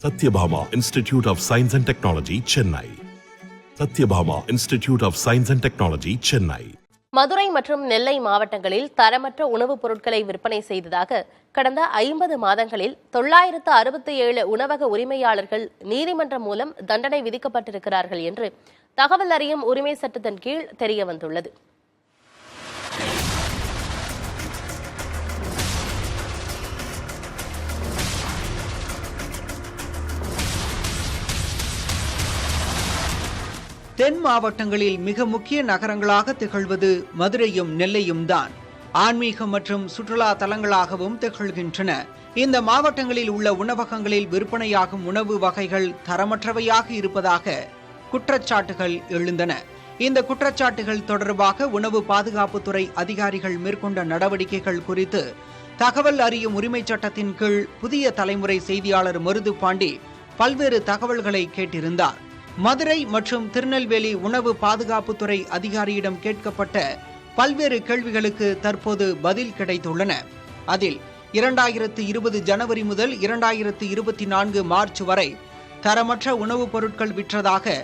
Satyabhama Institute of Science and Technology, Chennai. Satyabhama Institute of Science and Technology, Chennai. Madurai மற்றும் நெல்லை மாவட்டங்களில் தரமற்ற உணவுப் பொருட்களை விற்பனை செய்ததாக கடந்த 50 மாதங்களில் 967 உணவக உரிமையாளர்கள் நீதிமன்றம் மூலம் தண்டனை விதிக்கப்பட்டிருக்கிறார்கள் என்று தகவல் அறியும் உரிமை சட்டத்தின் கீழ் தெரியவந்துள்ளது. தென் மாவட்டங்களில் மிக முக்கிய நகரங்களாக திகழ்வது மதுரையும் நெல்லையும் தான். ஆன்மீகம் மற்றும் சுற்றுலா தலங்களாகவும் திகழ்கின்றன. இந்த மாவட்டங்களில் உள்ள உணவகங்களில் விற்பனையாகும் உணவு வகைகள் தரமற்றவையாக இருப்பதாக குற்றச்சாட்டுகள் எழுந்தன. இந்த குற்றச்சாட்டுகள் தொடர்பாக உணவு பாதுகாப்புத்துறை அதிகாரிகள் மேற்கொண்ட நடவடிக்கைகள் குறித்து தகவல் அறியும் உரிமை சட்டத்தின் கீழ் புதிய தலைமுறை செய்தியாளர் மருது பாண்டி பல்வேறு தகவல்களை கேட்டிருந்தார். மதுரை மற்றும் திருநெல்வேலி உணவு பாதுகாப்புத்துறை அதிகாரியிடம் கேட்கப்பட்ட பல்வேறு கேள்விகளுக்கு தற்போது பதில் கிடைத்துள்ளன. அதில் 2020 ஜனவரி முதல் 2024 மார்ச் வரை தரமற்ற உணவுப் பொருட்கள் விற்றதாக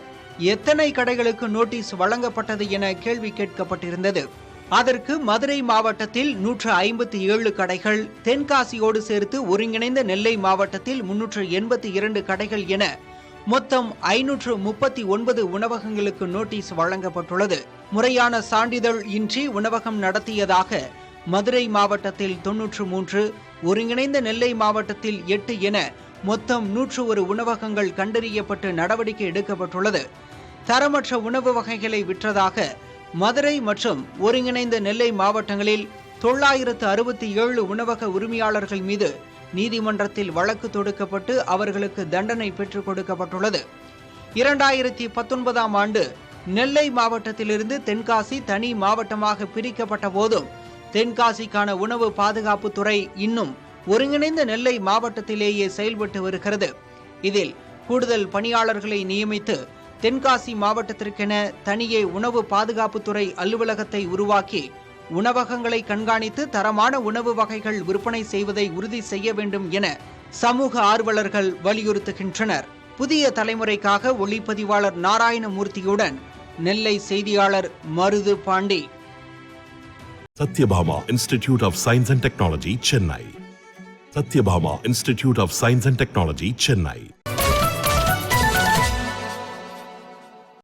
எத்தனை கடைகளுக்கு நோட்டீஸ் வழங்கப்பட்டது என கேள்வி கேட்கப்பட்டிருந்தது. அதற்கு மதுரை மாவட்டத்தில் 157 கடைகள், தென்காசியோடு சேர்த்து ஒருங்கிணைந்த நெல்லை மாவட்டத்தில் 382 கடைகள் என மொத்தம் 539 உணவகங்களுக்கு நோட்டீஸ் வழங்கப்பட்டுள்ளது. முறையான சான்றிதழ் இன்றி உணவகம் நடத்தியதாக மதுரை மாவட்டத்தில் 93, ஒருங்கிணைந்த நெல்லை மாவட்டத்தில் 8 என மொத்தம் 101 உணவகங்கள் கண்டறியப்பட்டு நடவடிக்கை எடுக்கப்பட்டுள்ளது. தரமற்ற உணவு வகைகளை விற்றதாக மதுரை மற்றும் ஒருங்கிணைந்த நெல்லை மாவட்டங்களில் 967 உணவக உரிமையாளர்கள் மீது நீதிமன்றத்தில் வழக்கு தொடுக்கப்பட்டு அவர்களுக்கு தண்டனை பெற்றுக் கொடுக்கப்பட்டுள்ளது. 2019ஆம் ஆண்டு நெல்லை மாவட்டத்திலிருந்து தென்காசி தனி மாவட்டமாக பிரிக்கப்பட்ட போதும் தென்காசிக்கான உணவு பாதுகாப்புத்துறை இன்னும் ஒருங்கிணைந்த நெல்லை மாவட்டத்திலேயே செயல்பட்டு வருகிறது. இதில் கூடுதல் பணியாளர்களை நியமித்து தென்காசி மாவட்டத்திற்கென தனியே உணவு பாதுகாப்புத்துறை அலுவலகத்தை உருவாக்கி உணவகங்களை கண்காணித்து தரமான உணவு வகைகள் விற்பனை செய்வதை உறுதி செய்ய வேண்டும் என சமூக ஆர்வலர்கள் வலியுறுத்துகின்றனர். புதிய தலைமுறைக்காக ஒளிப்பதிவாளர் நாராயணமூர்த்தியுடன் நெல்லை செய்தியாளர் Marudhu Pandi. Satyabhama Institute of Science and Technology, Chennai. Satyabhama Institute of Science and Technology, Chennai.